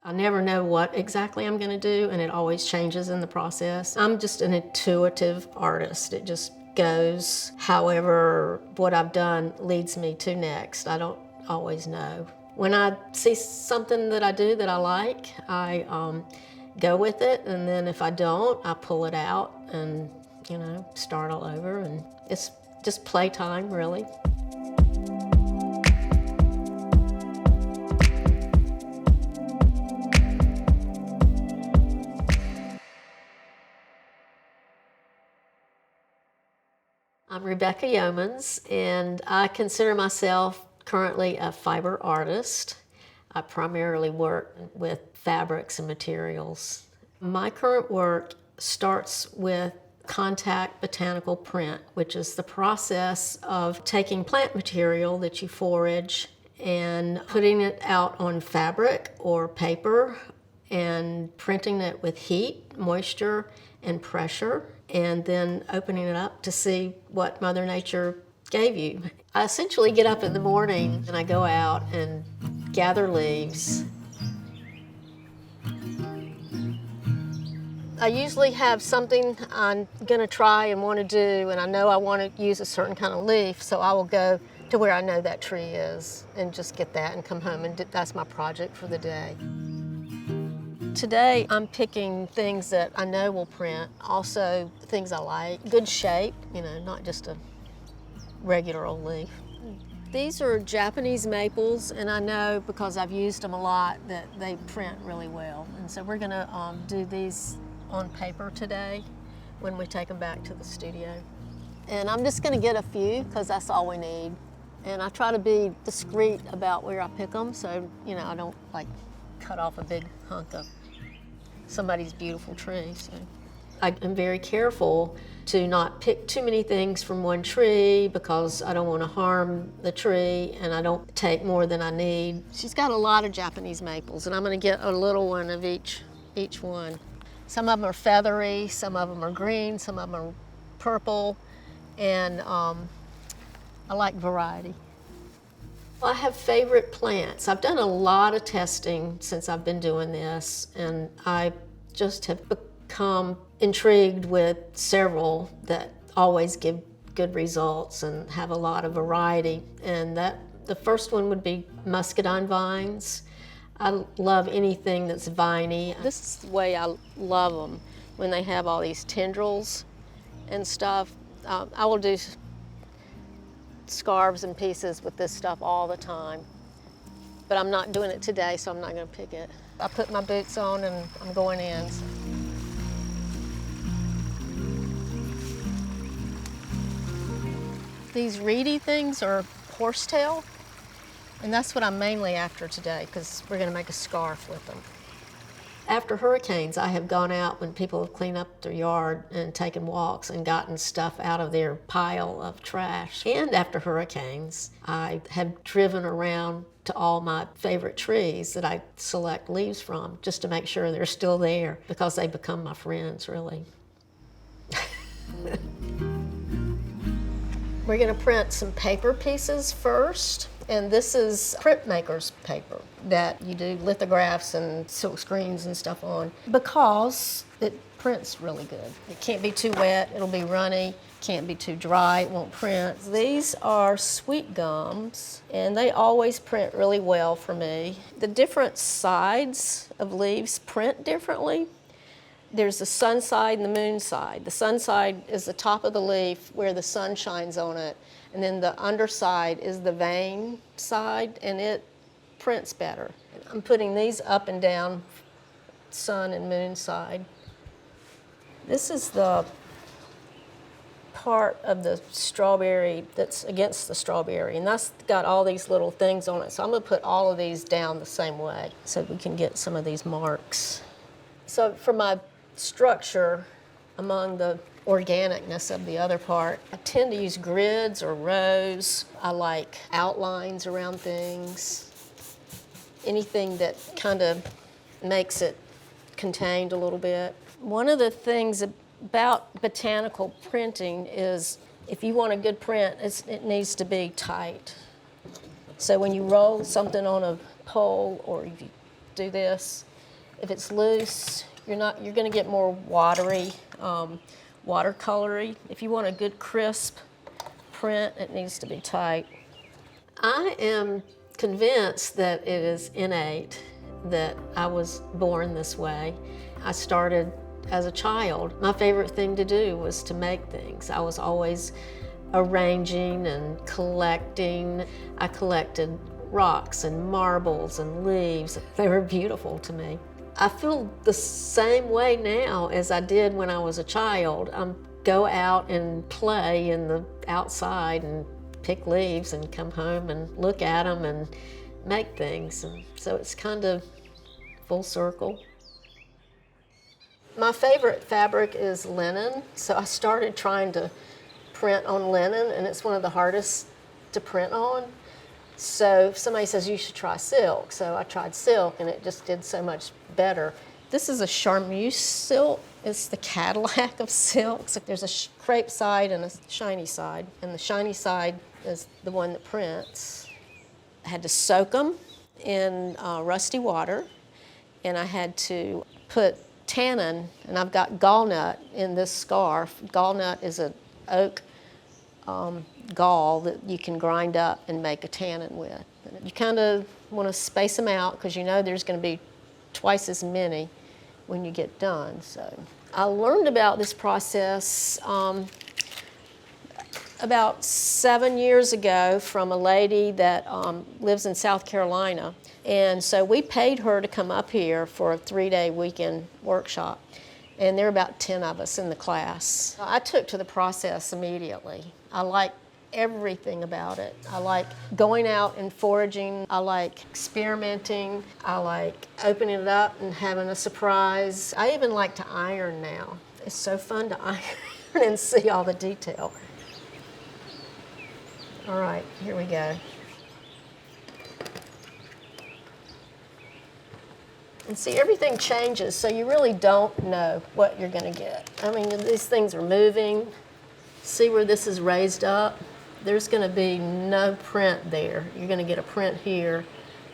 I never know what exactly I'm gonna do, and it always changes in the process. I'm just an intuitive artist. It just goes however what I've done leads me to next. I don't always know. When I see something that I do that I like, I go with it, and then if I don't, I pull it out and, start all over, and it's just playtime, really. I'm Rebecca Yeomans, and I consider myself currently a fiber artist. I primarily work with fabrics and materials. My current work starts with contact botanical print, which is the process of taking plant material that you forage and putting it out on fabric or paper and printing it with heat, moisture, and pressure, and then opening it up to see what Mother Nature gave you. I essentially get up in the morning and I go out and gather leaves. I usually have something I'm gonna try and want to do, and I know I want to use a certain kind of leaf, so I will go to where I know that tree is and just get that and come home, and that's my project for the day. Today, I'm picking things that I know will print, also things I like, good shape, not just a regular old leaf. These are Japanese maples, and I know because I've used them a lot that they print really well. And so we're gonna do these on paper today when we take them back to the studio. And I'm just gonna get a few because that's all we need. And I try to be discreet about where I pick them, so I don't cut off a big hunk of somebody's beautiful tree. So I am very careful to not pick too many things from one tree because I don't want to harm the tree, and I don't take more than I need. She's got a lot of Japanese maples, and I'm going to get a little one of each one. Some of them are feathery, some of them are green, some of them are purple, and I like variety. I have favorite plants. I've done a lot of testing since I've been doing this, and I just have become intrigued with several that always give good results and have a lot of variety. And the first one would be muscadine vines. I love anything that's viney. This is the way I love them, when they have all these tendrils and stuff. I will do scarves and pieces with this stuff all the time. But I'm not doing it today, so I'm not going to pick it. I put my boots on and I'm going in. These reedy things are horsetail, and that's what I'm mainly after today because we're going to make a scarf with them. After hurricanes, I have gone out when people have cleaned up their yard and taken walks and gotten stuff out of their pile of trash. And after hurricanes, I have driven around to all my favorite trees that I select leaves from just to make sure they're still there because they become my friends, really. We're going to print some paper pieces first. And this is printmaker's paper that you do lithographs and silk screens and stuff on because it prints really good. It can't be too wet, it'll be runny. Can't be too dry, it won't print. These are sweet gums, and they always print really well for me. The different sides of leaves print differently. There's the sun side and the moon side. The sun side is the top of the leaf where the sun shines on it. And then the underside is the vein side, and it prints better. I'm putting these up and down, sun and moon side. This is the part of the strawberry that's against the strawberry, and that's got all these little things on it. So I'm gonna put all of these down the same way so we can get some of these marks. So for my structure, among the organicness of the other part, I tend to use grids or rows. I like outlines around things. Anything that kind of makes it contained a little bit. One of the things about botanical printing is if you want a good print, it needs to be tight. So when you roll something on a pole or if you do this, If it's loose, you're going to get more watery, watercolory. If you want a good crisp print, it needs to be tight. I am convinced that it is innate, that I was born this way. I started as a child. My favorite thing to do was to make things. I was always arranging and collecting. I collected rocks and marbles and leaves. They were beautiful to me. I feel the same way now as I did when I was a child. I go out and play in the outside and pick leaves and come home and look at them and make things. And so it's kind of full circle. My favorite fabric is linen, so I started trying to print on linen, and it's one of the hardest to print on. So somebody says you should try silk, so I tried silk and it just did so much better. This is a charmeuse silk. It's the Cadillac of silks. There's a crepe side and a shiny side, and the shiny side is the one that prints. I had to soak them in rusty water, and I had to put tannin, and I've got gallnut in this scarf. Gallnut is an oak gall that you can grind up and make a tannin with. You kind of want to space them out because you know there's going to be twice as many when you get done. So I learned about this process about 7 years ago from a lady that lives in South Carolina. And so we paid her to come up here for a 3-day weekend workshop. And there were about 10 of us in the class. I took to the process immediately. I like everything about it. I like going out and foraging. I like experimenting. I like opening it up and having a surprise. I even like to iron now. It's so fun to iron and see all the detail. All right, here we go. And see, everything changes, so you really don't know what you're going to get. I mean, these things are moving. See where this is raised up? There's going to be no print there. You're going to get a print here,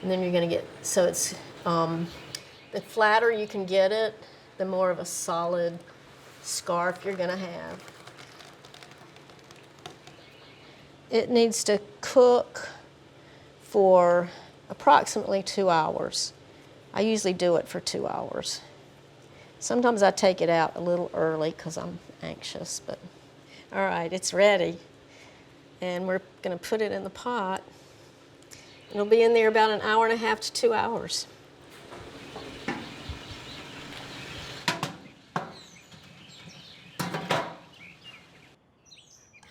and then you're going to get, so it's, the flatter you can get it, the more of a solid scarf you're going to have. It needs to cook for approximately 2 hours. I usually do it for 2 hours. Sometimes I take it out a little early because I'm anxious, but all right, it's ready. And we're going to put it in the pot. It'll be in there about 1.5 hours to 2 hours.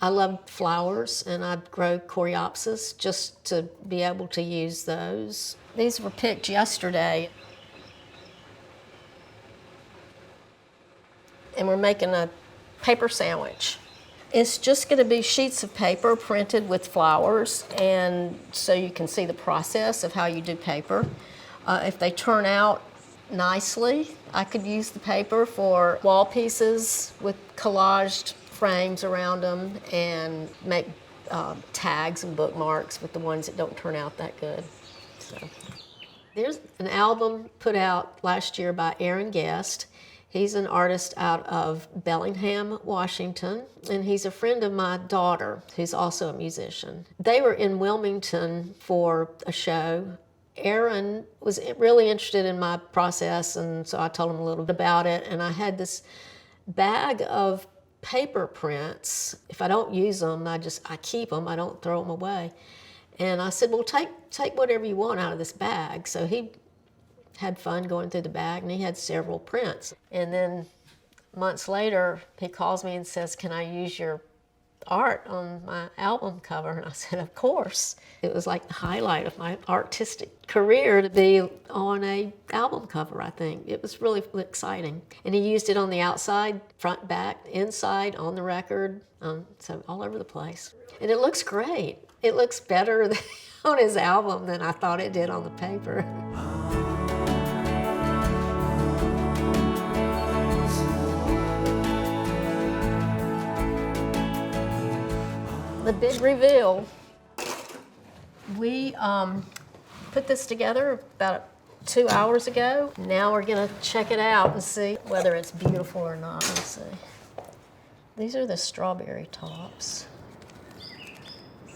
I love flowers, and I grow coreopsis just to be able to use those. These were picked yesterday. And we're making a paper sandwich. It's just going to be sheets of paper printed with flowers, and so you can see the process of how you do paper. If they turn out nicely, I could use the paper for wall pieces with collaged frames around them and make tags and bookmarks with the ones that don't turn out that good. So there's an album put out last year by Aaron Guest. He's an artist out of Bellingham, Washington, and he's a friend of my daughter, who's also a musician. They were in Wilmington for a show. Aaron was really interested in my process, and so I told him a little bit about it, and I had this bag of paper prints. If I don't use them, I keep them. I don't throw them away. And I said, well, take whatever you want out of this bag. So he had fun going through the bag, and he had several prints. And then months later, he calls me and says, can I use your art on my album cover? And I said, of course. It was like the highlight of my artistic career to be on an album cover, I think. It was really exciting. And he used it on the outside, front, back, inside, on the record, so all over the place. And it looks great. It looks better on his album than I thought it did on the paper. The big reveal. We put this together about 2 hours ago. Now we're gonna check it out and see whether it's beautiful or not. Let's see. These are the strawberry tops.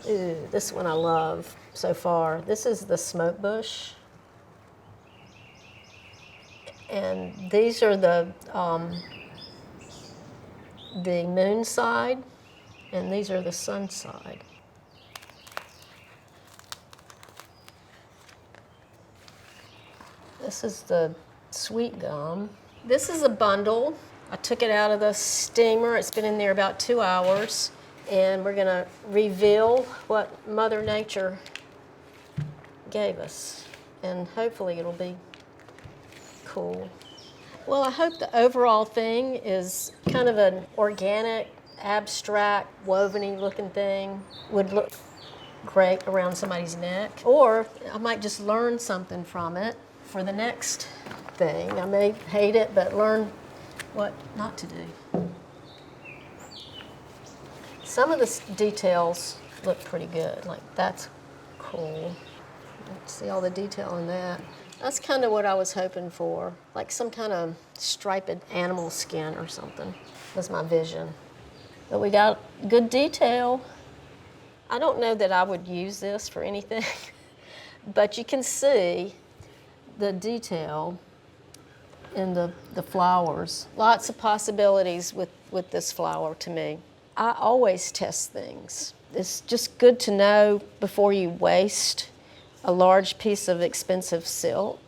Ooh, this one I love so far. This is the smoke bush. And these are the moon side, and these are the sun side. This is the sweet gum. This is a bundle. I took it out of the steamer. It's been in there about 2 hours. And we're gonna reveal what Mother Nature gave us. And hopefully it'll be cool. Well, I hope the overall thing is kind of an organic, abstract, woven-y looking thing. Would look great around somebody's neck. Or I might just learn something from it for the next thing. I may hate it, but learn what not to do. Some of the details look pretty good. Like, that's cool. See all the detail in that. That's kind of what I was hoping for. Like some kind of striped animal skin or something was my vision. But we got good detail. I don't know that I would use this for anything, but you can see the detail in the flowers. Lots of possibilities with this flower to me. I always test things. It's just good to know before you waste a large piece of expensive silk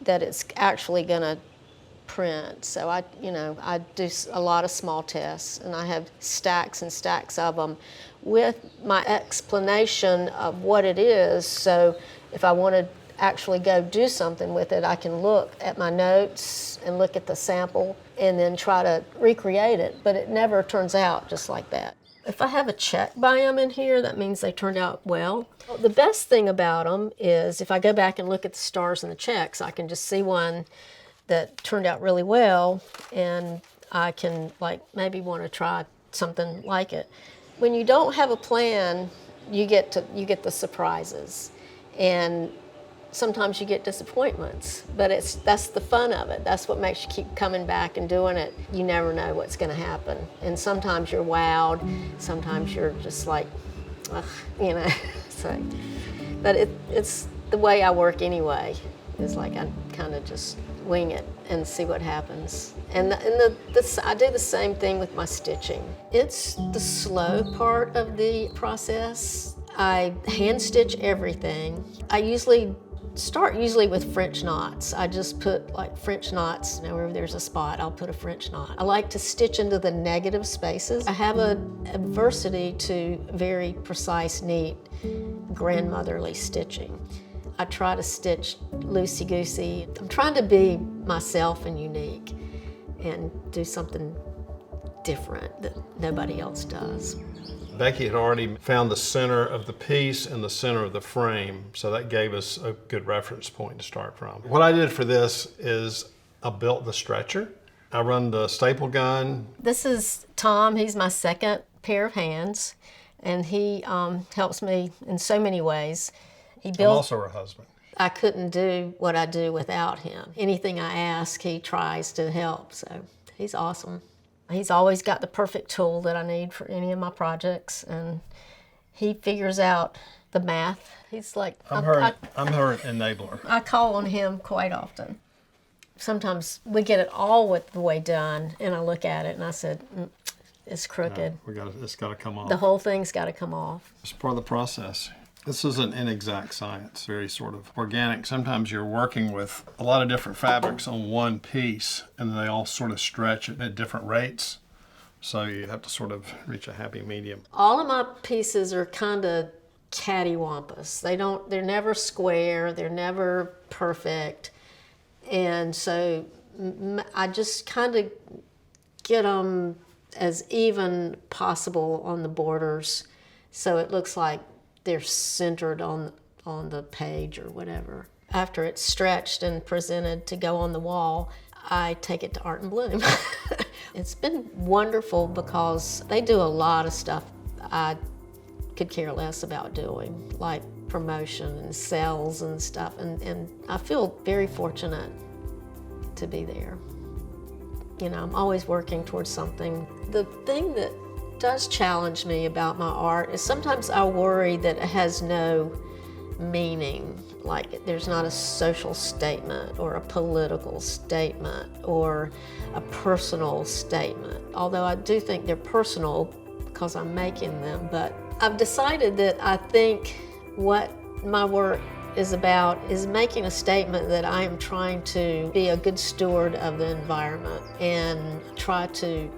that it's actually gonna print. So I do a lot of small tests, and I have stacks and stacks of them with my explanation of what it is. So if I want to actually go do something with it, I can look at my notes and look at the sample and then try to recreate it, but it never turns out just like that. If I have a check by them in here, that means they turned out well. The best thing about them is if I go back and look at the stars and the checks, I can just see one that turned out really well, and I can maybe want to try something like it. When you don't have a plan, you get the surprises, and sometimes you get disappointments, but that's the fun of it. That's what makes you keep coming back and doing it. You never know what's going to happen, and sometimes you're wowed, sometimes you're just like, ugh, So, but it's the way I work anyway. Is like I kind of just wing it and see what happens. And I do the same thing with my stitching. It's the slow part of the process. I hand stitch everything. I start with French knots. I just put French knots, wherever there's a spot, I'll put a French knot. I like to stitch into the negative spaces. I have a adversity to very precise, neat, grandmotherly stitching. I try to stitch loosey-goosey. I'm trying to be myself and unique and do something different that nobody else does. Becky had already found the center of the piece and the center of the frame, so that gave us a good reference point to start from. What I did for this is I built the stretcher. I run the staple gun. This is Tom. He's my second pair of hands, and he helps me in so many ways. I'm also her husband. I couldn't do what I do without him. Anything I ask, he tries to help, so he's awesome. He's always got the perfect tool that I need for any of my projects, and he figures out the math. He's like... I'm her enabler. I call on him quite often. Sometimes we get it all the way done, and I look at it and I said, it's crooked. No, it's got to come off. The whole thing's got to come off. It's part of the process. This is an inexact science, very sort of organic. Sometimes you're working with a lot of different fabrics on one piece, and they all sort of stretch at different rates. So you have to sort of reach a happy medium. All of my pieces are kind of cattywampus. They're never square, they're never perfect. And so I just kind of get them as even possible on the borders, so it looks like they're centered on the page or whatever. After it's stretched and presented to go on the wall, I take it to Art and Bloom. It's been wonderful because they do a lot of stuff I could care less about doing, like promotion and sales and stuff, and I feel very fortunate to be there. You know, I'm always working towards something. The thing that does challenge me about my art is sometimes I worry that it has no meaning, like there's not a social statement or a political statement or a personal statement, although I do think they're personal because I'm making them. But I've decided that I think what my work is about is making a statement that I am trying to be a good steward of the environment and try to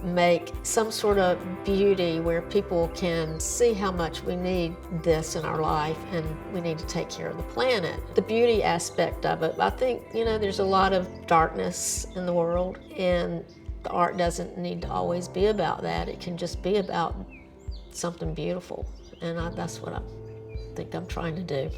make some sort of beauty where people can see how much we need this in our life and we need to take care of the planet. The beauty aspect of it, I think, you know, there's a lot of darkness in the world, and the art doesn't need to always be about that. It can just be about something beautiful, and that's what I think I'm trying to do.